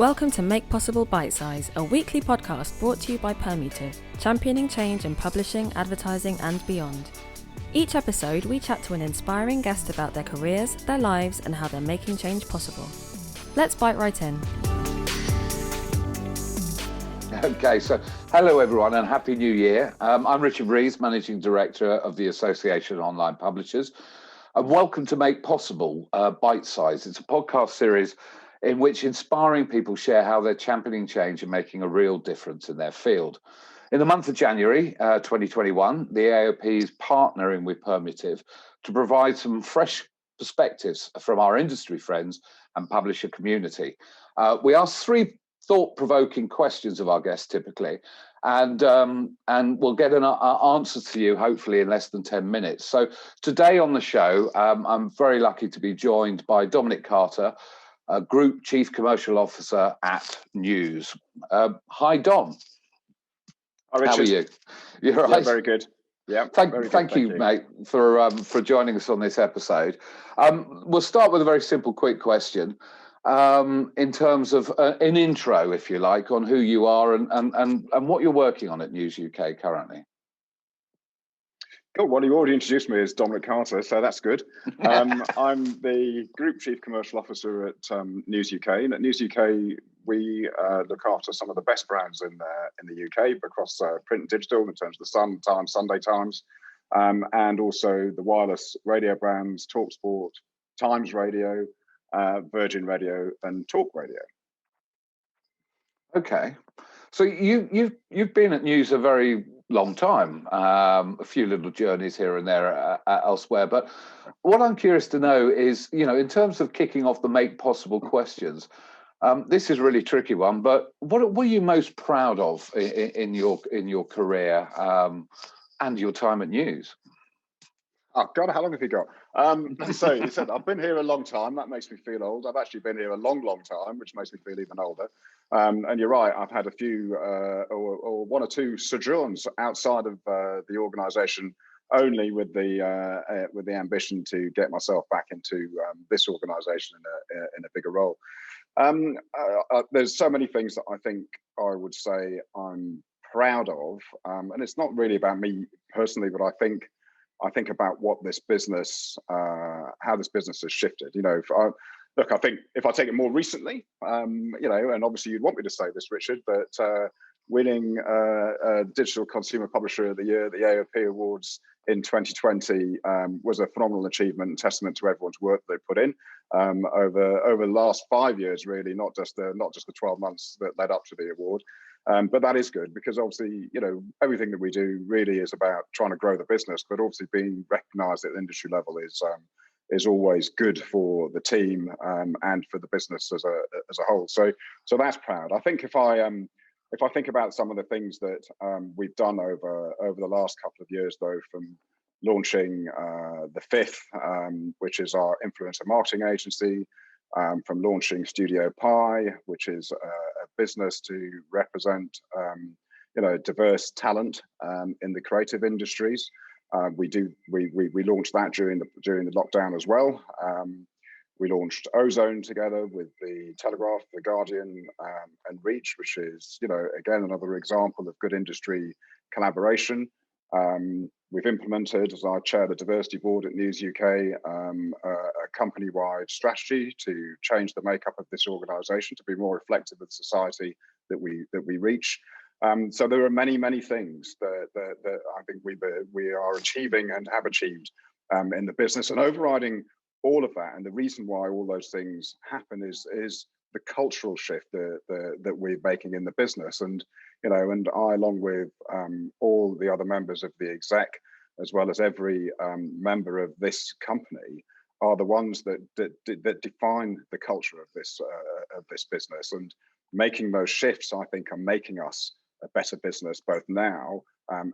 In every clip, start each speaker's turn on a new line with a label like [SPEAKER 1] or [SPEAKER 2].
[SPEAKER 1] Welcome to Make Possible Bitesize, a weekly podcast brought to you by Permutive, championing change in publishing, advertising and beyond. Each episode, we chat to an inspiring guest about their careers, their lives and how they're making change possible. Let's bite right in.
[SPEAKER 2] Okay, so hello everyone and Happy New Year. I'm Richard Rees, Managing Director of the Association of Online Publishers. And welcome to Make Possible Bitesize. It's a podcast series in which inspiring people share how they're championing change and making a real difference in their field. In the month of January 2021, the AOP is partnering with Permutive to provide some fresh perspectives from our industry friends and publisher community. We ask three thought-provoking questions of our guests typically, and we'll get an answer to you hopefully in less than 10 minutes. So today on the show, I'm very lucky to be joined by Dominic Carter, Group Chief Commercial Officer at News. Hi, Dom.
[SPEAKER 3] Hi, Richard.
[SPEAKER 2] How are you? You're right.
[SPEAKER 3] Yeah, very good. Yeah.
[SPEAKER 2] Thank you, mate, for joining us on this episode. We'll start with a very simple, quick question. In terms of an intro, if you like, on who you are and what you're working on at News UK currently.
[SPEAKER 3] Cool. Well, you already introduced me as Dominic Carter, so that's good. I'm the Group Chief Commercial Officer at News UK. And at News UK, we look after some of the best brands in the UK across print and digital in terms of the Sun Times, Sunday Times, and also the wireless radio brands, TalkSport, Times Radio, Virgin Radio and Talk Radio.
[SPEAKER 2] Okay, so you've been at News a very long time, a few little journeys here and there elsewhere. But what I'm curious to know is, in terms of kicking off the Make Possible questions, this is a really tricky one. But what were you most proud of in your career and your time at News?
[SPEAKER 3] Oh God, how long have you got? So you said I've been here a long time. That makes me feel old. I've actually been here a long time, which makes me feel even older. And you're right. I've had a few, or one or two sojourns outside of the organisation, only with the ambition to get myself back into this organisation in a bigger role. There's so many things that I think I would say I'm proud of, and it's not really about me personally, but I think about what this business, how this business has shifted. I think if I take it more recently, and obviously you'd want me to say this, Richard, but winning Digital Consumer Publisher of the Year, the AOP Awards in 2020 was a phenomenal achievement and testament to everyone's work they put in over the last 5 years, really, not just the 12 months that led up to the award. But that is good because obviously, everything that we do really is about trying to grow the business, but obviously being recognised at the industry level is always good for the team and for the business as a whole. So that's proud. I think if I think about some of the things that we've done over the last couple of years, though, from launching the Fifth, which is our influencer marketing agency, from launching Studio Pi, which is a business to represent diverse talent in the creative industries. We launched that during the lockdown as well. We launched Ozone together with the Telegraph, the Guardian, and Reach, which is again another example of good industry collaboration. We've implemented, as I chair the diversity board at News UK, a company-wide strategy to change the makeup of this organisation to be more reflective of the society that we reach. So there are many things that I think we are achieving and have achieved in the business, and overriding all of that. And the reason why all those things happen is the cultural shift that we're making in the business. And and I, along with all the other members of the exec, as well as every member of this company, are the ones that define the culture of this business. And making those shifts, I think, are making us a better business both now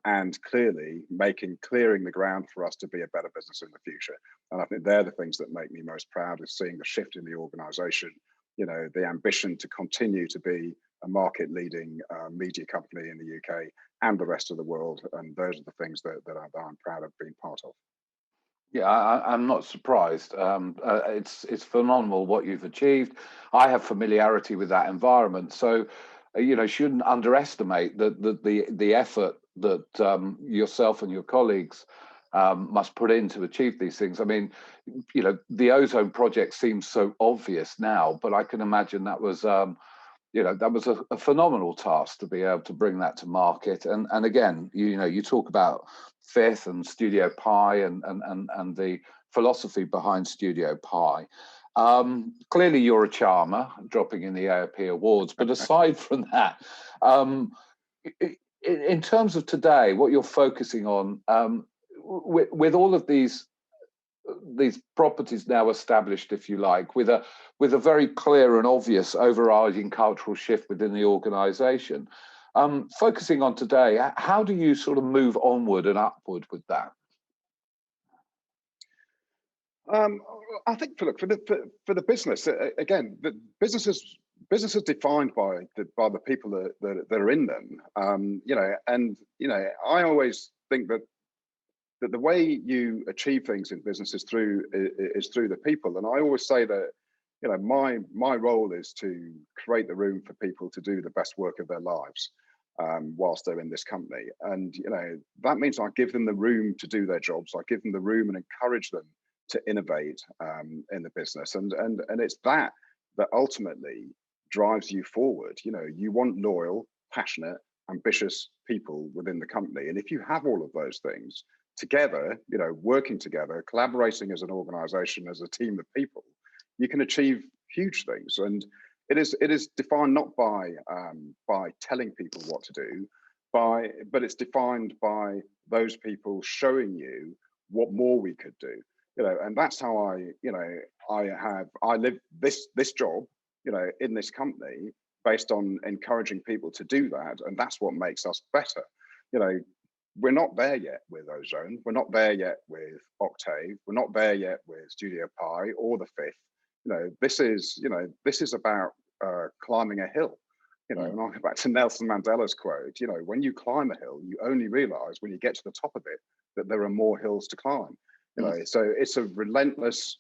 [SPEAKER 3] and clearing the ground for us to be a better business in the future. And I think they're the things that make me most proud, is seeing the shift in the organisation. The ambition to continue to be a market-leading media company in the UK and the rest of the world, and those are the things that I'm proud of being part of.
[SPEAKER 2] Yeah, I'm not surprised. It's phenomenal what you've achieved. I have familiarity with that environment, so shouldn't underestimate the effort that yourself and your colleagues must put in to achieve these things. I mean, the ozone project seems so obvious now, but I can imagine that was that was a phenomenal task to be able to bring that to market. And again, you talk about Fifth and Studio Pi and the philosophy behind Studio Pi. Clearly, you're a charmer, dropping in the AOP awards. But aside from that, in terms of today, what you're focusing on, with all of these properties now established, if you like, with a very clear and obvious overriding cultural shift within the organisation. Focusing on today, how do you sort of move onward and upward with that?
[SPEAKER 3] I think for the business, again, the business is defined by the people that are in them. I always think that the way you achieve things in business is through the people. And I always say that, my role is to create the room for people to do the best work of their lives whilst they're in this company. And, that means I give them the room to do their jobs. I give them the room and encourage them to innovate in the business. And it's that ultimately drives you forward. You want loyal, passionate, ambitious people within the company. And if you have all of those things together, working together, collaborating as an organization, as a team of people, you can achieve huge things. And it is defined not by telling people what to do, but it's defined by those people showing you what more we could do. And that's how I live this job, in this company, based on encouraging people to do that. And that's what makes us better. We're not there yet with Ozone. We're not there yet with Octave. We're not there yet with Studio Pi or the Fifth. This is about climbing a hill. And I'll go back to Nelson Mandela's quote. When you climb a hill, you only realize when you get to the top of it that there are more hills to climb. So it's a relentless,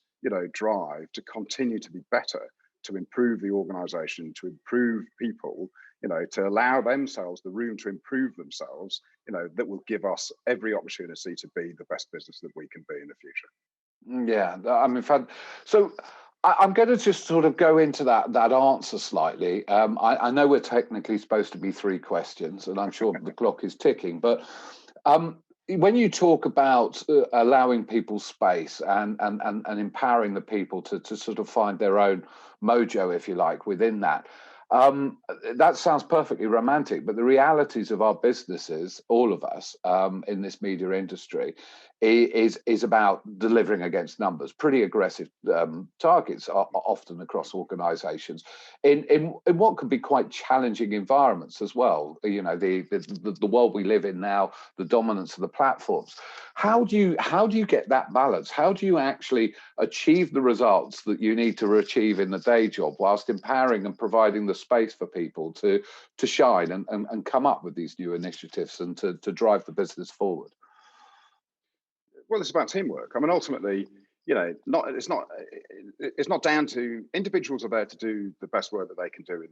[SPEAKER 3] drive to continue to be better, to improve the organization, to improve people, to allow themselves the room to improve themselves, that will give us every opportunity to be the best business that we can be in the future.
[SPEAKER 2] Yeah, I mean, so I'm going to just sort of go into that answer slightly. I know we're technically supposed to be 3 questions, and I'm sure the clock is ticking, but when you talk about allowing people space and empowering the people to sort of find their own mojo, if you like, within that, that sounds perfectly romantic. But the realities of our businesses, all of us in this media industry, is about delivering against numbers. Pretty aggressive targets are often across organisations in what could be quite challenging environments as well. The world we live in now, the dominance of the platforms. How do you get that balance? How do you actually achieve the results that you need to achieve in the day job, whilst empowering and providing the space for people to shine and come up with these new initiatives and to drive the business forward?
[SPEAKER 3] Well, it's about teamwork. I mean, ultimately, it's not down to individuals are there to do the best work that they can do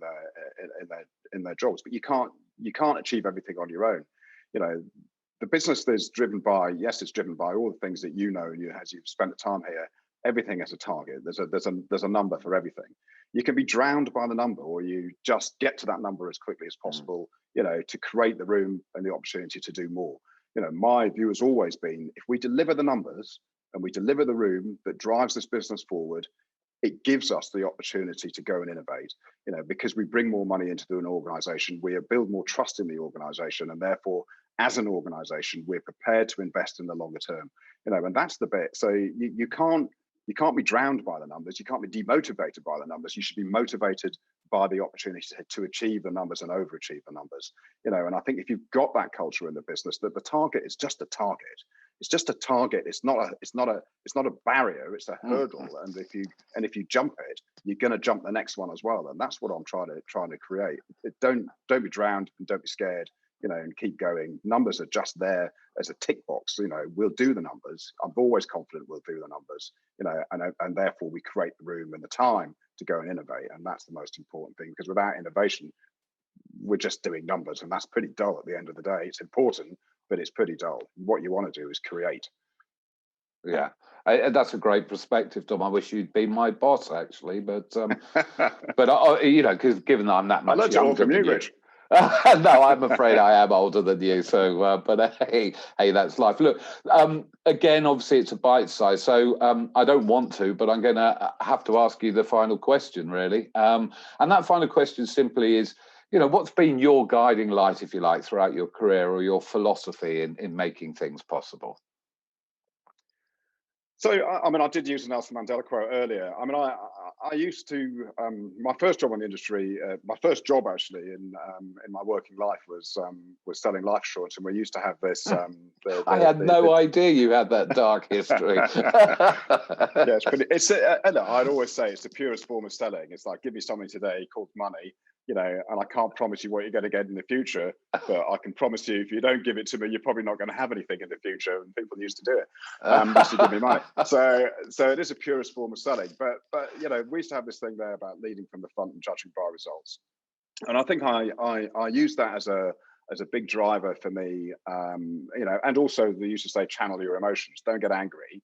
[SPEAKER 3] in their jobs, but you can't achieve everything on your own. The business is driven by, it's driven by all the things that and as you've spent the time here. Everything has a target. There's a number for everything. You can be drowned by the number, or you just get to that number as quickly as possible. To create the room and the opportunity to do more. My view has always been, if we deliver the numbers and we deliver the room that drives this business forward, it gives us the opportunity to go and innovate, because we bring more money into an organization, we build more trust in the organization, and therefore, as an organization, we're prepared to invest in the longer term, and that's the bit. So you can't be drowned by the numbers. You can't be demotivated by the numbers. You should be motivated by the opportunity to achieve the numbers and overachieve the numbers. And I think if you've got that culture in the business, that the target is just a target. It's just a target. It's not a barrier. It's a hurdle. And if you jump it, you're going to jump the next one as well. And that's what I'm trying to create. Don't be drowned and don't be scared. and keep going. Numbers are just there as a tick box. We'll do the numbers. I'm always confident we'll do the numbers, and therefore we create the room and the time to go and innovate. And that's the most important thing, because without innovation, we're just doing numbers, and that's pretty dull at the end of the day. It's important, but it's pretty dull. What you want to do is create.
[SPEAKER 2] Yeah, that's a great perspective, Dom. I wish you'd been my boss, actually, but because given that I'm that much younger than you, Rich. No, I'm afraid I am older than you. So, but hey, that's life. Look, again, obviously it's a bite size, so I don't want to, but I'm going to have to ask you the final question, really. And that final question simply is, what's been your guiding light, if you like, throughout your career, or your philosophy in making things possible?
[SPEAKER 3] So, I did use the Nelson Mandela quote earlier. I used to, my first job in the industry, my first job actually in my working life was selling life insurance, and we used to have this. I
[SPEAKER 2] had no idea you had that dark history.
[SPEAKER 3] Yeah, I'd always say it's the purest form of selling. It's like, give me something today called money, and I can't promise you what you're going to get in the future, but I can promise you if you don't give it to me, you're probably not going to have anything in the future. And people used to do it, used to give me money. So it is a purest form of selling. But we used to have this thing there about leading from the front and judging by results. And I think I use that as a big driver for me, and also they used to say, channel your emotions, don't get angry,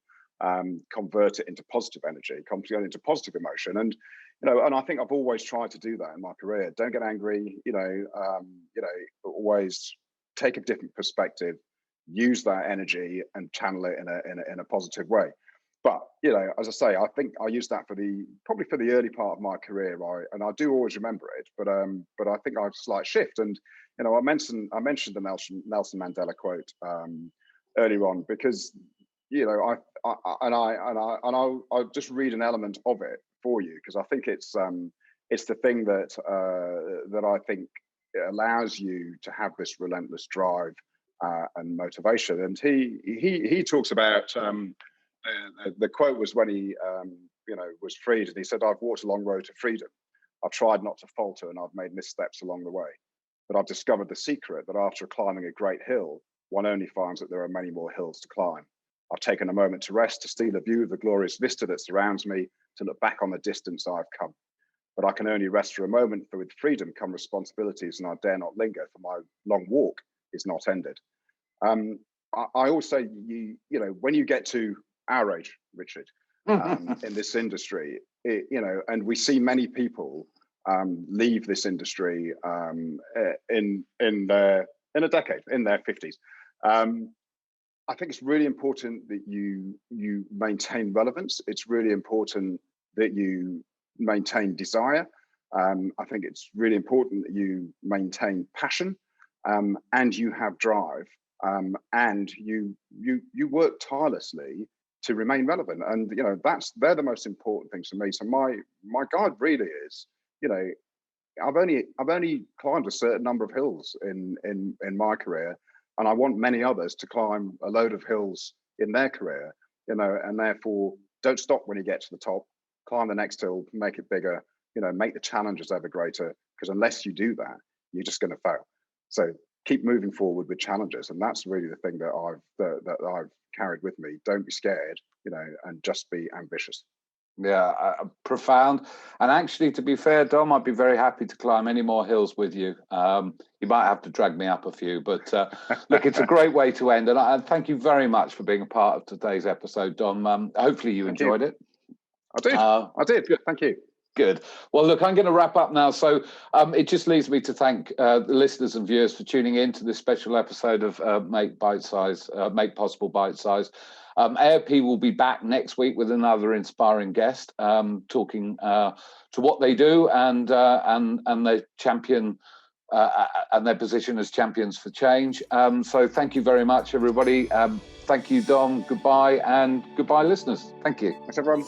[SPEAKER 3] convert it into positive energy, convert it into positive emotion. And and I think I've always tried to do that in my career. Don't get angry, always take a different perspective, use that energy and channel it in a positive way. But as I say, I think I used that probably for the early part of my career, and I do always remember it. But I think I've a slight shift, and I mentioned the Nelson Mandela quote earlier on, because I'll just read an element of it for you, because I think it's the thing that I think allows you to have this relentless drive and motivation. And he talks about the quote was when he was freed, and he said, "I've walked a long road to freedom. I've tried not to falter, and I've made missteps along the way. But I've discovered the secret that after climbing a great hill, one only finds that there are many more hills to climb. I've taken a moment to rest, to steal a view of the glorious vista that surrounds me, to look back on the distance I've come. But I can only rest for a moment, for with freedom come responsibilities, and I dare not linger, for my long walk is not ended." I also, when you get to our age, Richard, in this industry, and we see many people leave this industry in a decade, in their 50s. I think it's really important that you maintain relevance. It's really important that you maintain desire. I think it's really important that you maintain passion, and you have drive, and you work tirelessly to remain relevant. And they're the most important things for me. So my guide really is, I've only climbed a certain number of hills in my career, and I want many others to climb a load of hills in their career, and therefore don't stop when you get to the top. Climb the next hill, make it bigger, make the challenges ever greater, because unless you do that, you're just going to fail. So keep moving forward with challenges, and that's really the thing that I've carried with me. Don't be scared, and just be ambitious.
[SPEAKER 2] Yeah, profound. And actually, to be fair, Dom, I'd be very happy to climb any more hills with you. You might have to drag me up a few, but look, it's a great way to end. And I thank you very much for being a part of today's episode, Dom. Hopefully you enjoyed it.
[SPEAKER 3] I did. Good. Thank you.
[SPEAKER 2] Good. Well, look, I'm going to wrap up now. So it just leaves me to thank the listeners and viewers for tuning in to this special episode of Make Possible Bite Size. AOP will be back next week with another inspiring guest, talking to what they do and their champion and their position as champions for change. So thank you very much, everybody. Thank you, Dom. Goodbye, and goodbye, listeners. Thank you.
[SPEAKER 3] Thanks, everyone.